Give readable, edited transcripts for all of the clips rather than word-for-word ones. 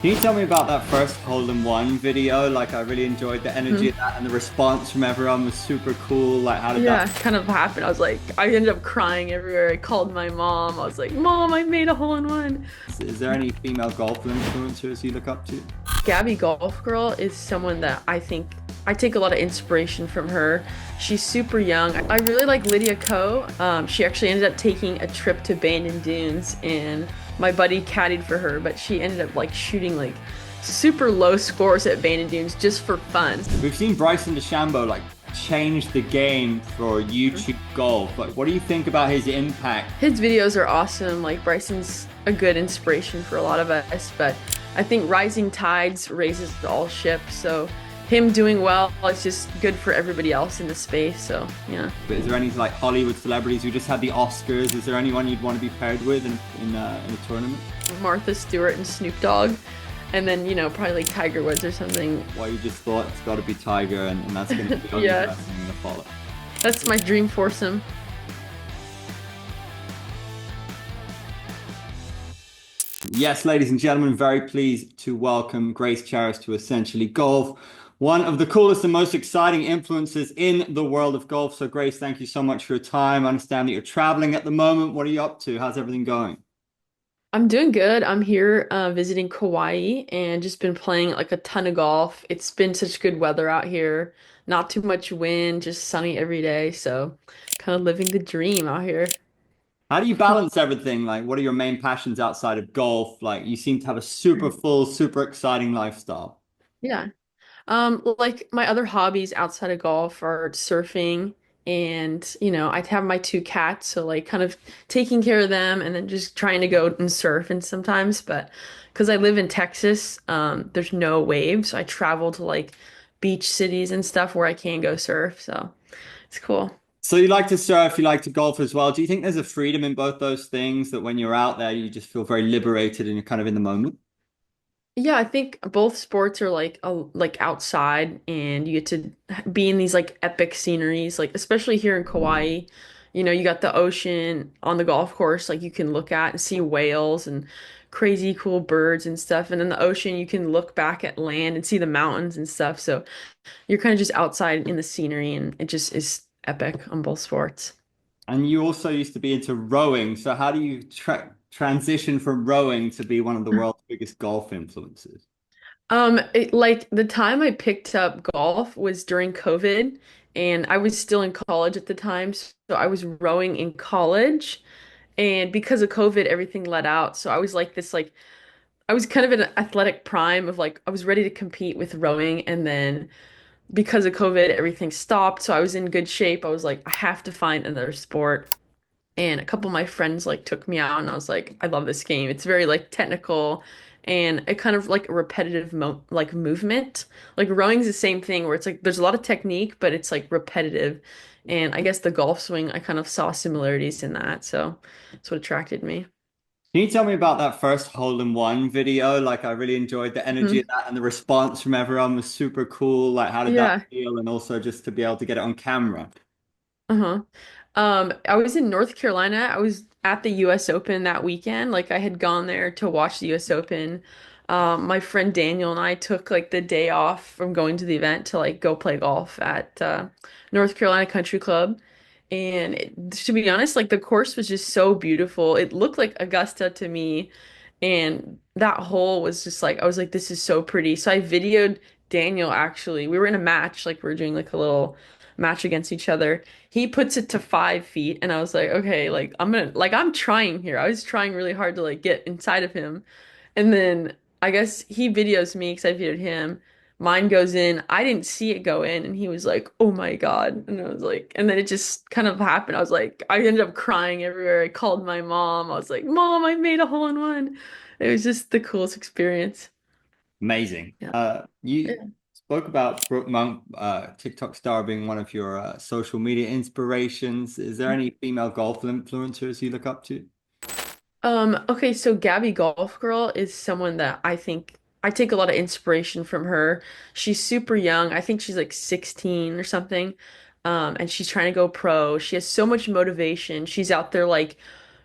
Can you tell me about that first hole in one video? Like, I really enjoyed the energy Mhm. of that, and the response from everyone was super cool. Like, how did that? Yeah, kind of happened. I ended up crying everywhere. I called my mom. I was like, Mom, I made a hole in one. Is there any female golf influencers you look up to? Gabby Golf Girl is someone that I think I take a lot of inspiration from her. She's super young. I really like Lydia Ko. She actually ended up taking a trip to Bandon Dunes, and my buddy caddied for her, but she ended up like shooting like super low scores at Bandon Dunes just for fun. We've seen Bryson DeChambeau like change the game for YouTube golf. Like, what do you think about his impact? His videos are awesome. Like Bryson's a good inspiration for a lot of us, but I think rising tides raises all ships. So him doing well is just good for everybody else in the space. So yeah. But is there any like Hollywood celebrities who just had the Oscars? Is there anyone you'd want to be paired with in a tournament? Martha Stewart and Snoop Dogg. And then, probably like Tiger Woods or something. Why you just thought it's got to be Tiger, and that's going to be the only Yeah, person you're going to follow? that's my dream foursome. Yes, ladies and gentlemen, very pleased to welcome Grace Charis to Essentially Golf, one of the coolest and most exciting influences in the world of golf. So, Grace, thank you so much for your time. I understand that you're traveling at the moment. What are you up to? How's everything going? I'm doing good. I'm here visiting Kauai and just been playing like a ton of golf. It's been such good weather out here. Not too much wind, just sunny every day. So kind of living the dream out here. How do you balance everything? Like, what are your main passions outside of golf? Like, you seem to have a super full, super exciting lifestyle. Yeah. Like my other hobbies outside of golf are surfing and, I have my two cats, so like kind of taking care of them and then just trying to go and surf and sometimes, but because I live in Texas, there's no waves, so I travel to like beach cities and stuff where I can go surf, so it's cool. So you like to surf, you like to golf as well. Do you think there's a freedom in both those things that when you're out there, you just feel very liberated and you're kind of in the moment? Yeah, I think both sports are like outside and you get to be in these like epic sceneries, like especially here in Kauai. You got the ocean on the golf course, like you can look at and see whales and crazy cool birds and stuff. And then the ocean, you can look back at land and see the mountains and stuff. So you're kind of just outside in the scenery and it just is epic on both sports. And you also used to be into rowing. So how do you transition from rowing to be one of the world's biggest golf influencers? Like the time I picked up golf was during COVID, and I was still in college at the time, so I was rowing in college, and because of COVID, everything let out. So I was like this, like I was kind of in an athletic prime of like I was ready to compete with rowing, and then because of COVID, everything stopped. So I was in good shape. I was like, I have to find another sport. And a couple of my friends like took me out and I was like, I love this game. It's very like technical and it kind of like a repetitive mo like movement. Like rowing's the same thing where it's like there's a lot of technique, but it's like repetitive. And I guess the golf swing, I kind of saw similarities in that. So that's what attracted me. Can you tell me about that first hole in one video? Like, I really enjoyed the energy of Mhm. that, and the response from everyone was super cool. Like, how did that Yeah. feel? And also just to be able to get it on camera. Uh-huh. I was in North Carolina. I was at the US Open that weekend. Like I had gone there to watch the US Open. My friend Daniel and I took like the day off from going to the event to like go play golf at North Carolina Country Club. And to be honest, like the course was just so beautiful. It looked like Augusta to me. And that hole was just like, I was like, this is so pretty. So I videoed Daniel actually. We were in a match, like we were doing like a little match against each other. He puts it to 5 feet, and I was like, okay, like I'm trying here. I was trying really hard to like get inside of him. And then I guess he videos me because I videoed him. Mine goes in. I didn't see it go in, and he was like, "Oh my God!" And I was like, and then it just kind of happened. I was like, I ended up crying everywhere. I called my mom. I was like, "Mom, I made a hole in one." It was just the coolest experience. Amazing. Yeah. You Yeah. spoke about Brooke Monk, TikTok star being one of your social media inspirations. Is there any female golf influencers you look up to? Okay, so Gabby Golf Girl is someone that I think I take a lot of inspiration from her. She's super young. I think she's like 16 or something. And she's trying to go pro. She has so much motivation. She's out there like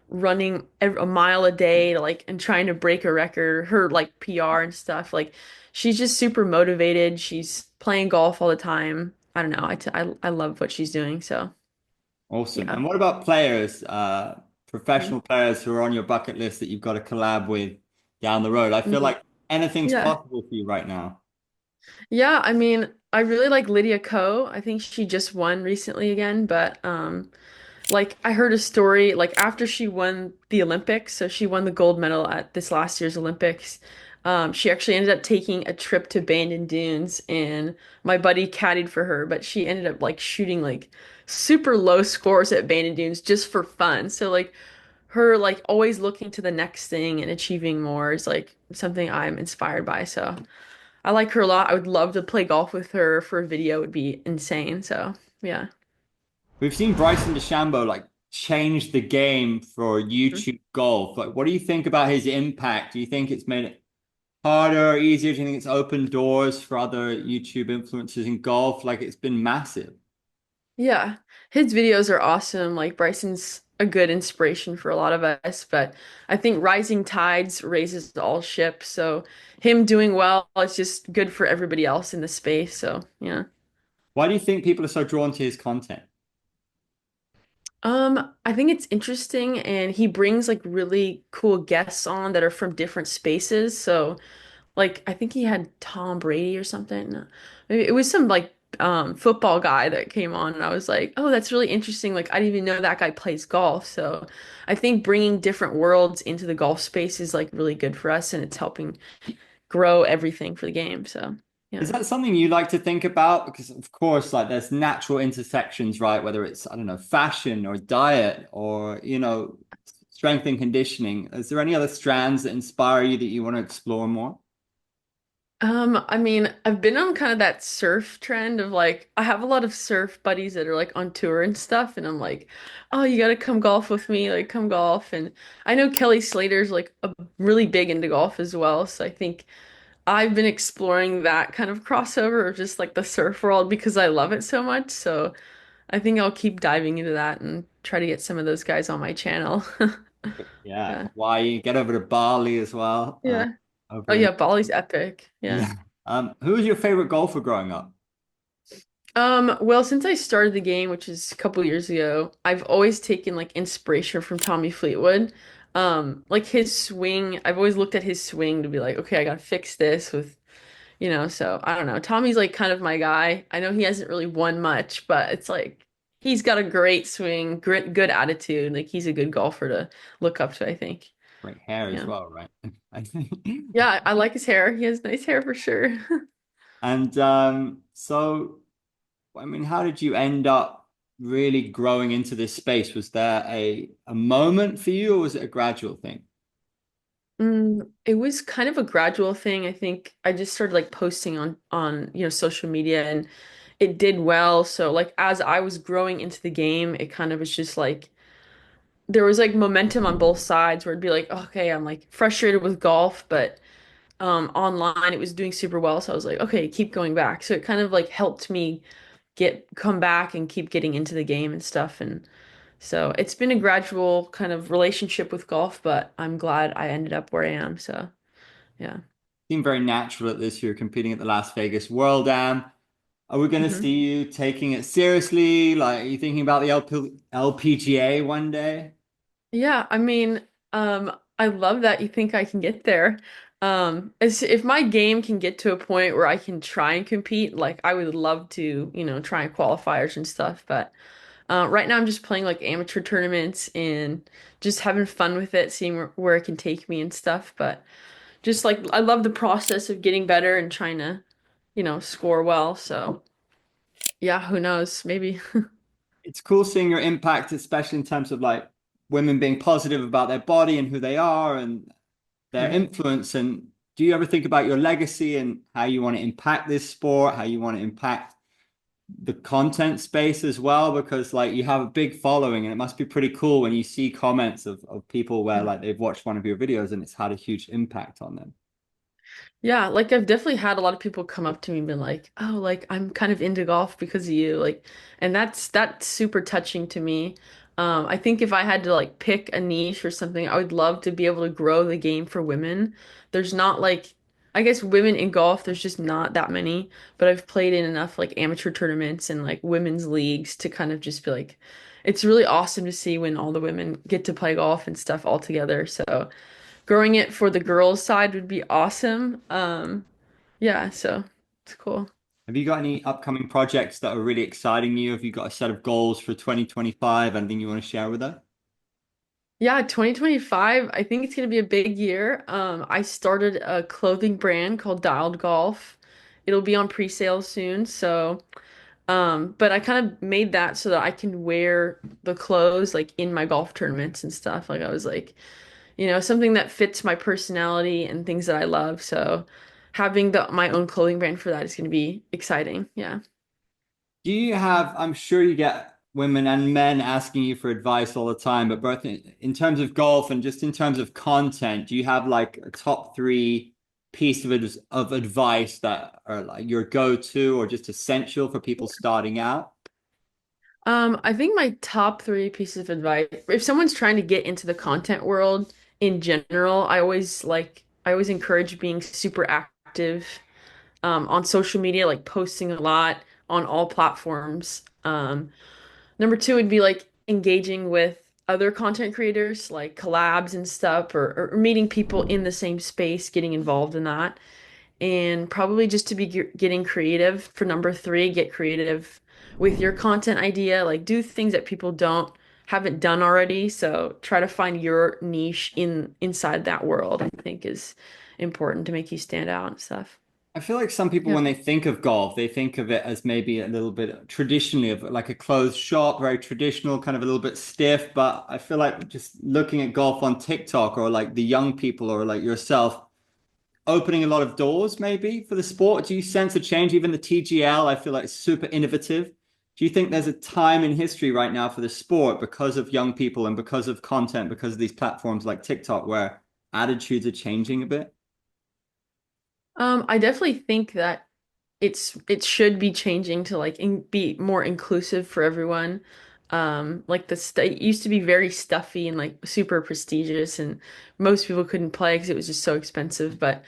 running a mile a day, like, and trying to break a record, her like PR and stuff. Like, she's just super motivated. She's playing golf all the time. I don't know. I love what she's doing. So, Awesome. yeah. And what about players, Mhm. professional players who are on your bucket list that you've got to collab with down the road? I feel Mhm. like anything's Yeah. possible for you right now. Yeah, I mean, I really like Lydia Ko. I think she just won recently again, but like I heard a story like after she won the Olympics, so she won the gold medal at this last year's Olympics. She actually ended up taking a trip to Bandon Dunes and my buddy caddied for her, but she ended up like shooting like super low scores at Bandon Dunes just for fun. So like her like always looking to the next thing and achieving more is like something I'm inspired by. So I like her a lot. I would love to play golf with her for a video. It would be insane. So yeah. We've seen Bryson DeChambeau like change the game for YouTube golf. Like, what do you think about his impact? Do you think it's made it harder or easier? Do you think it's opened doors for other YouTube influencers in golf? Like, it's been massive. Yeah, his videos are awesome. Like Bryson's a good inspiration for a lot of us, but I think rising tides raises all ships. So him doing well is just good for everybody else in the space. So yeah. Why do you think people are so drawn to his content? I think it's interesting and he brings like really cool guests on that are from different spaces. So like I think he had Tom Brady or something. Maybe it was some like football guy that came on and I was like, "Oh, that's really interesting. Like I didn't even know that guy plays golf." So I think bringing different worlds into the golf space is like really good for us and it's helping grow everything for the game. So, Is yeah. that something you like to think about? Because of course, like there's natural intersections, right? Whether it's, I don't know, fashion or diet or, strength and conditioning. Is there any other strands that inspire you that you want to explore more? I mean, I've been on kind of that surf trend of like, I have a lot of surf buddies that are like on tour and stuff, and I'm like, oh, you gotta come golf with me, like come golf. And I know Kelly Slater's like really big into golf as well, so I think I've been exploring that kind of crossover of just like the surf world because I love it so much. So I think I'll keep diving into that and try to get some of those guys on my channel. Yeah, Yeah. Hawaii, get over to Bali as well. Yeah. Oh Over in yeah, Bali's epic. Yeah. yeah. Who was your favorite golfer growing up? Well, since I started the game, which is a couple years ago, I've always taken like inspiration from Tommy Fleetwood. Like his swing, I've always looked at his swing to be like, okay, I gotta fix this with, so I don't know. Tommy's like kind of my guy. I know he hasn't really won much, but it's like he's got a great swing, good attitude. Like he's a good golfer to look up to, I think. Great hair as Yeah. well, right? I think. Yeah, I like his hair. He has nice hair for sure. And so I mean, how did you end up really growing into this space? Was there a moment for you, or was it a gradual thing? It was kind of a gradual thing. I think I just started like posting on social media and it did well. So like as I was growing into the game, it kind of was just like there was like momentum on both sides where it'd be like, okay, I'm like frustrated with golf, but online it was doing super well. So I was like, okay, keep going back. So it kind of like helped me get come back and keep getting into the game and stuff. And so it's been a gradual kind of relationship with golf, but I'm glad I ended up where I am. So yeah. Seemed very natural at this year competing at the Las Vegas World Am. Are we going to Mhm. see you taking it seriously? Like, are you thinking about the LPGA one day? Yeah, I mean, I love that you think I can get there. If my game can get to a point where I can try and compete, like I would love to, try and qualifiers and stuff. But right now I'm just playing like amateur tournaments and just having fun with it, seeing where it can take me and stuff. But just like I love the process of getting better and trying to, score well. So yeah, who knows? Maybe. It's cool seeing your impact, especially in terms of like women being positive about their body and who they are and their Mhm. influence. And do you ever think about your legacy and how you want to impact this sport, how you want to impact the content space as well? Because like you have a big following and it must be pretty cool when you see comments of people where like they've watched one of your videos and it's had a huge impact on them. Yeah, like I've definitely had a lot of people come up to me and been like, "Oh, like I'm kind of into golf because of you." Like, and that's super touching to me. I think if I had to like pick a niche or something, I would love to be able to grow the game for women. There's not like, I guess women in golf, there's just not that many, but I've played in enough like amateur tournaments and like women's leagues to kind of just be like, it's really awesome to see when all the women get to play golf and stuff all together. So growing it for the girls' side would be awesome. Yeah, so it's cool. Have you got any upcoming projects that are really exciting you? Have you got a set of goals for 2025? Anything you want to share with us? Yeah, 2025, I think it's gonna be a big year. I started a clothing brand called Dialed Golf. It'll be on pre-sale soon, so but I kind of made that so that I can wear the clothes like in my golf tournaments and stuff. Like I was like, something that fits my personality and things that I love. So having the my own clothing brand for that is gonna be exciting. Yeah. Do you have, I'm sure you get women and men asking you for advice all the time, but both in terms of golf and just in terms of content, do you have like a top three piece of advice that are like your go-to or just essential for people starting out? I think my top three pieces of advice, if someone's trying to get into the content world in general, I always encourage being super active on social media, like posting a lot on all platforms. Number two would be like engaging with other content creators, like collabs and stuff, or meeting people in the same space, getting involved in that. And probably just to be getting creative for number three, get creative with your content idea. Like do things that people don't haven't done already. So try to find your niche inside that world, I think is important to make you stand out and stuff. I feel like some people, Yeah. when they think of golf, they think of it as maybe a little bit traditionally of like a closed shop, very traditional, kind of a little bit stiff. But I feel like just looking at golf on TikTok or like the young people or like yourself, opening a lot of doors maybe for the sport. Do you sense a change? Even the TGL, I feel like it's super innovative. Do you think there's a time in history right now for the sport because of young people and because of content, because of these platforms like TikTok where attitudes are changing a bit? I definitely think that it should be changing to like be more inclusive for everyone. Like the state used to be very stuffy and like super prestigious, and most people couldn't play because it was just so expensive. But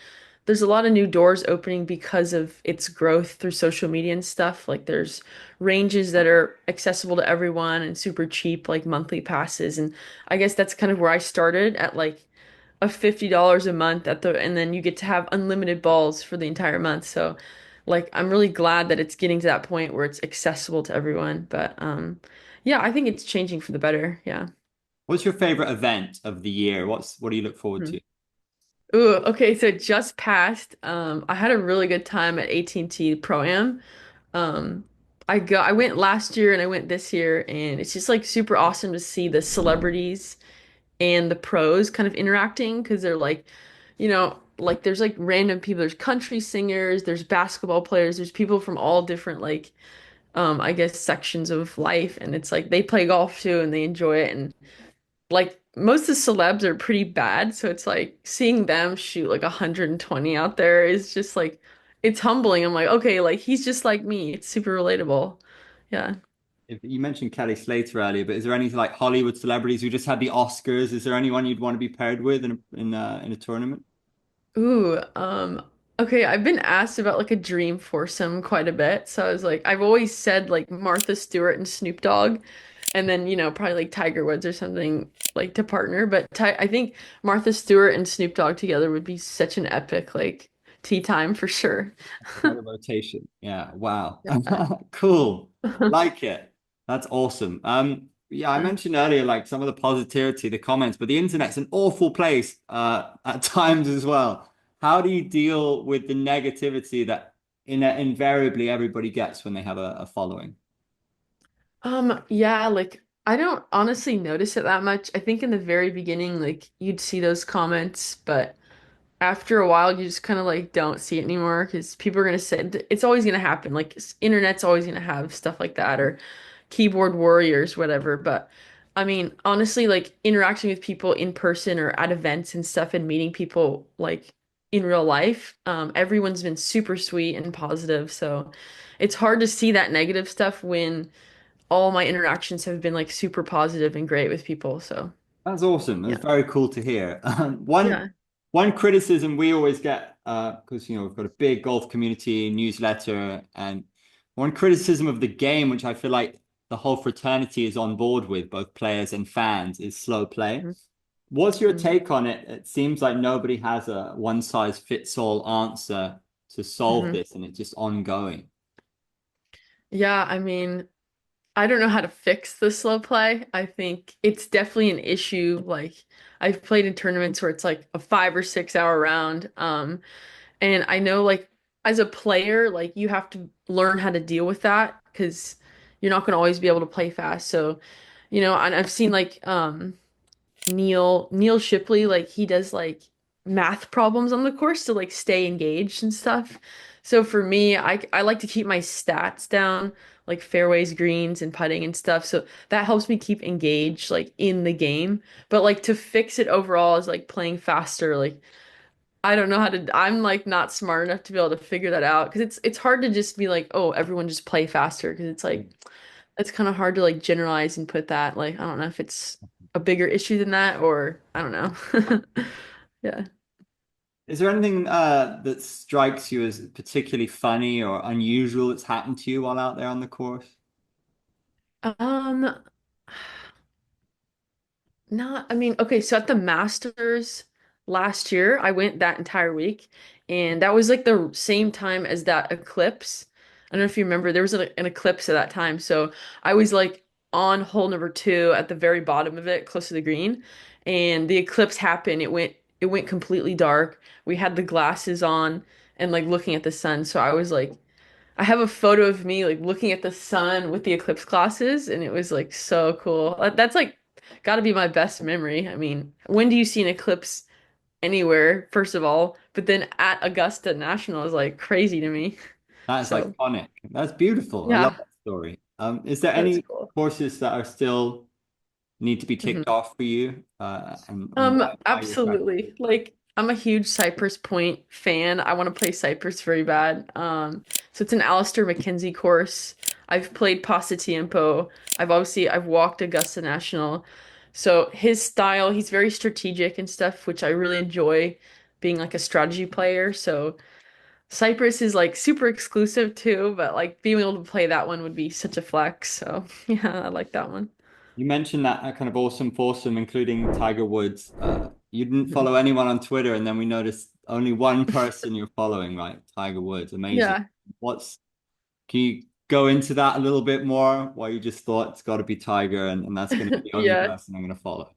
there's a lot of new doors opening because of its growth through social media and stuff. Like there's ranges that are accessible to everyone and super cheap, like monthly passes. And I guess that's kind of where I started at like a $50 a month and then you get to have unlimited balls for the entire month. So like I'm really glad that it's getting to that point where it's accessible to everyone. But yeah, I think it's changing for the better. Yeah. What's your favorite event of the year? What do you look forward Hmm. to? Ooh, okay, so it just passed. I had a really good time at AT&T Pro-Am. Um, I went last year and I went this year, and it's just like super awesome to see the celebrities and the pros kind of interacting because they're like, like there's like random people. There's country singers, there's basketball players, there's people from all different like I guess sections of life, and it's like they play golf too and they enjoy it. And like most of the celebs are pretty bad, so it's like seeing them shoot like 120 out there is just like it's humbling. I'm like, okay, like he's just like me. It's super relatable. Yeah. If you mentioned Kelly Slater earlier, but is there any like Hollywood celebrities who just had the Oscars? Is there anyone you'd want to be paired with in a tournament? Ooh, okay, I've been asked about like a dream foursome quite a bit. So I was like, I've always said like Martha Stewart and Snoop Dogg, and then, probably like Tiger Woods or something like to partner. But I think Martha Stewart and Snoop Dogg together would be such an epic like tea time for sure. A lot of rotation. Yeah. Wow. Yeah. Cool. Like it. That's awesome. Yeah, I mentioned earlier like some of the positivity, the comments, but the internet's an awful place at times as well. How do you deal with the negativity that invariably everybody gets when they have a following? Yeah, like I don't honestly notice it that much. I think in the very beginning, like you'd see those comments, but after a while you just kind of like don't see it anymore because people are gonna say it's always gonna happen. Like internet's always gonna have stuff like that or keyboard warriors, whatever. But I mean, honestly, like interacting with people in person or at events and stuff and meeting people like in real life, everyone's been super sweet and positive. So it's hard to see that negative stuff when all my interactions have been like super positive and great with people. So That's awesome. That's yeah. very cool to hear. One Yeah. one criticism we always get, because you know we've got a big golf community newsletter, and one criticism of the game, which I feel like the whole fraternity is on board with, both players and fans, is slow play. What's your Mhm. take on it? It seems like nobody has a one size fits all answer to solve Mhm. this, and it's just ongoing. Yeah, I mean, I don't know how to fix the slow play. I think it's definitely an issue. Like I've played in tournaments where it's like a 5 or 6 hour round. And I know like as a player, like you have to learn how to deal with that because you're not gonna always be able to play fast. So, and I've seen like Neil Shipley, like he does like math problems on the course to like stay engaged and stuff. So for me, I like to keep my stats down, like fairways, greens, and putting and stuff. So that helps me keep engaged like in the game. But like to fix it overall is like playing faster. Like I don't know how to, I'm like not smart enough to be able to figure that out because it's hard to just be like, oh, everyone just play faster because it's like it's kind of hard to like generalize and put that like I don't know if it's a bigger issue than that or I don't know. Yeah. Is there anything that strikes you as particularly funny or unusual that's happened to you while out there on the course? Um, Not, I mean, okay, so at the Masters last year, I went that entire week, and that was like the same time as that eclipse. I don't know if you remember, there was an eclipse at that time. So I was like on hole number two at the very bottom of it, close to the green, and the eclipse happened. It went completely dark. We had the glasses on and like looking at the sun. So I was like I have a photo of me like looking at the sun with the eclipse glasses, and it was like so cool. That's like got to be my best memory. I mean, when do you see an eclipse anywhere, first of all? But then at Augusta National is like crazy to me. That's So iconic. That's beautiful. I love yeah, that story. Is there that's any cool. courses that are still need to be ticked Mhm. off for you? And why you're attracted to Absolutely. Like I'm a huge Cypress Point fan. I want to play Cypress very bad. So it's an Alistair McKenzie course. I've played Pasta Tiempo. I've walked Augusta National. So his style, he's very strategic and stuff, which I really enjoy being like a strategy player. So Cypress is like super exclusive too, but like being able to play that one would be such a flex. So yeah, I like that one. You mentioned that kind of awesome foursome, including Tiger Woods. You didn't follow anyone on Twitter, and then we noticed only one person you're following, right? Tiger Woods. Amazing. Yeah. What's Can you go into that a little bit more? Why you just thought it's got to be Tiger, and that's going to be the only Yeah. person I'm going to follow.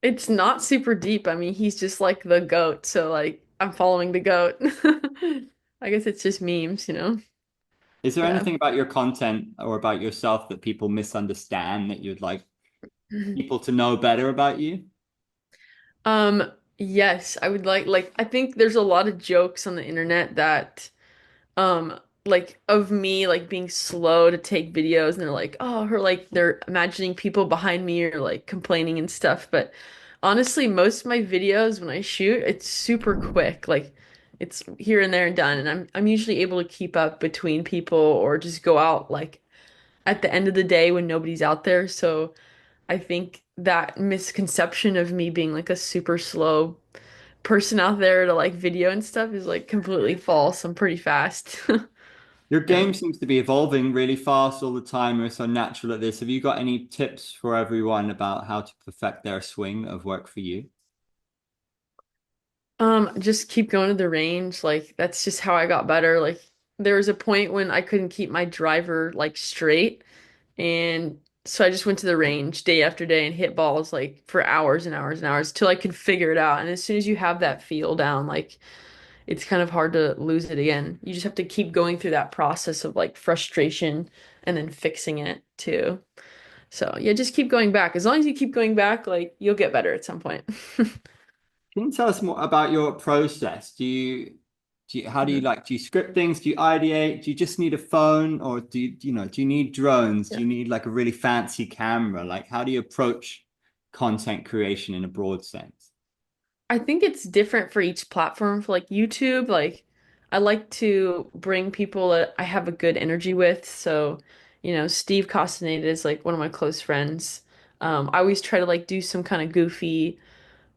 It's not super deep. I mean, he's just like the goat, so like I'm following the goat. I guess it's just memes. Is there Yeah. anything about your content or about yourself that people misunderstand that you'd like people to know better about you? Um, yes, I would like I think there's a lot of jokes on the internet that like of me like being slow to take videos and they're like, "Oh, her like they're imagining people behind me or like complaining and stuff." But honestly, most of my videos when I shoot, it's super quick. Like it's here and there and done and I'm usually able to keep up between people or just go out like at the end of the day when nobody's out there. So I think that misconception of me being like a super slow person out there to like video and stuff is like completely false. I'm pretty fast. Your Yeah. game seems to be evolving really fast all the time. You're so natural at this. Have you got any tips for everyone about how to perfect their swing of work for you? Just keep going to the range. Like that's just how I got better. Like there was a point when I couldn't keep my driver like straight, and so I just went to the range day after day and hit balls like for hours and hours and hours till I could figure it out. And as soon as you have that feel down, like it's kind of hard to lose it again. You just have to keep going through that process of like frustration and then fixing it too. So yeah, just keep going back. As long as you keep going back, like you'll get better at some point. Can you tell us more about your process? How do you Mhm. like, do you script things? Do you ideate? Do you just need a phone or do you need drones? Do Yeah. you need like a really fancy camera? Like, how do you approach content creation in a broad sense? I think it's different for each platform. For like YouTube, like I like to bring people that I have a good energy with. So Steve Castaneda is like one of my close friends. I always try to like do some kind of goofy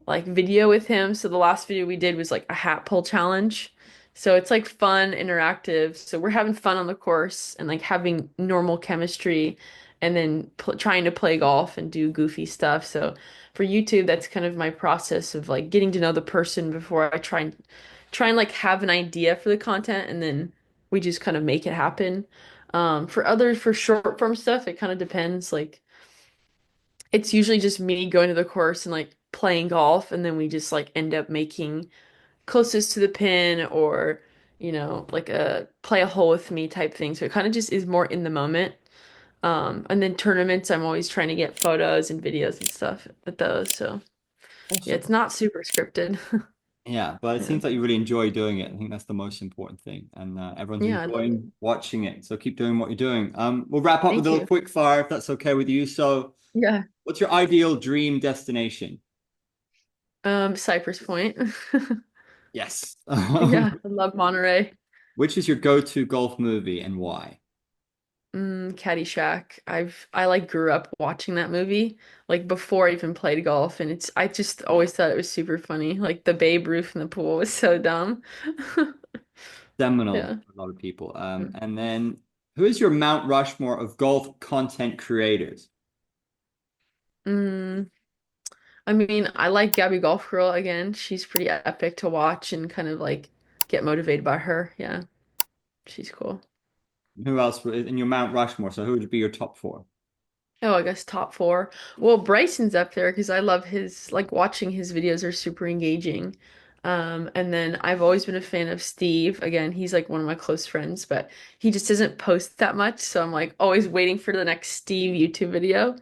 like video with him. So the last video we did was like a hat pull challenge. So it's like fun, interactive. So we're having fun on the course and like having normal chemistry and then pl trying to play golf and do goofy stuff. So for YouTube, that's kind of my process of like getting to know the person before I try and like have an idea for the content and then we just kind of make it happen. For others, for short form stuff, it kind of depends. Like it's usually just me going to the course and like playing golf, and then we just like end up making closest to the pin or, like a play a hole with me type thing. So it kind of just is more in the moment. And then tournaments, I'm always trying to get photos and videos and stuff at those. So yeah, Awesome. it's not super scripted. Yeah, but it Yeah. seems like you really enjoy doing it. I think that's the most important thing, and everyone's Yeah, I love it. enjoying watching it. So keep doing what you're doing. We'll wrap up with a Thank little you. quick fire if that's okay with you. So, Yeah. what's your ideal dream destination? Cypress Point. Yes. Yeah, I love Monterey. Which is your go-to golf movie and why? Caddyshack. I like grew up watching that movie like before I even played golf, and I just always thought it was super funny. Like the Babe Ruth in the pool was so dumb. Seminal Yeah. for a lot of people. Mm. And then who is your Mount Rushmore of golf content creators? Mm, I mean, I like Gabby Golf Girl again. She's pretty epic to watch and kind of like get motivated by her. Yeah, she's cool. Who else in your Mount Rushmore? So who would be your top four? Oh, I guess top four. Well, Bryson's up there because I love his, like watching his videos are super engaging. And then I've always been a fan of Steve. Again, he's like one of my close friends, but he just doesn't post that much. So I'm like always waiting for the next Steve YouTube video.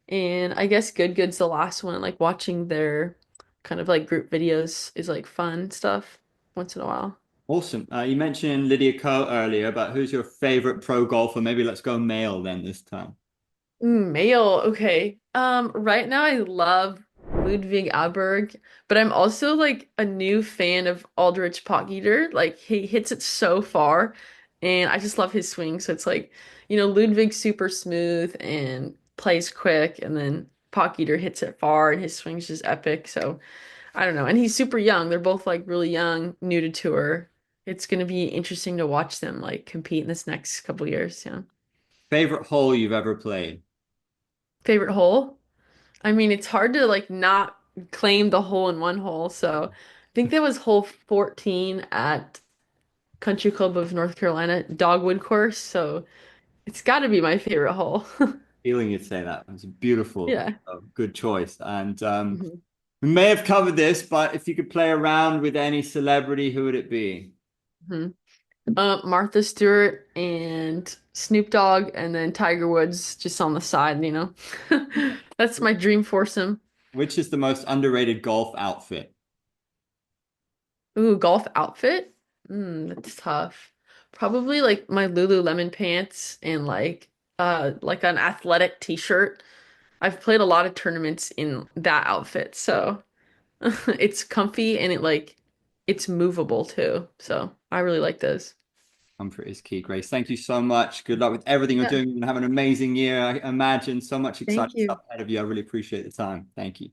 And I guess Good Good's the last one. Like watching their kind of like group videos is like fun stuff once in a while. Awesome. You mentioned Lydia Ko earlier, but who's your favorite pro golfer? Maybe let's go male then this time. Male, okay. Right now I love Ludwig Aberg, but I'm also like a new fan of Aldrich Potgieter. Like he hits it so far, and I just love his swing. So it's like, Ludwig's super smooth and plays quick, and then Potgieter hits it far, and his swing's just epic. So I don't know. And he's super young. They're both like really young, new to tour. It's gonna be interesting to watch them like compete in this next couple years. Yeah. Favorite hole you've ever played? Favorite hole? I mean, it's hard to like not claim the hole in one hole. So I think that was hole 14 at Country Club of North Carolina, Dogwood course. So it's got to be my favorite hole. Feeling you'd say that. It's a beautiful, Yeah. good choice. And Mhm. we may have covered this, but if you could play around with any celebrity, who would it be? Mhm. Martha Stewart and Snoop Dogg, and then Tiger Woods just on the side. That's my dream foursome. Which is the most underrated golf outfit? Ooh, golf outfit? That's tough. Probably like my Lululemon pants and like an athletic t-shirt. I've played a lot of tournaments in that outfit, so it's comfy and it's movable too. So I really like those. Comfort is key, Grace. Thank you so much. Good luck with everything you're Yeah, doing. You're going to have an amazing year. I imagine so much thank exciting you. stuff ahead of you. I really appreciate the time. Thank you.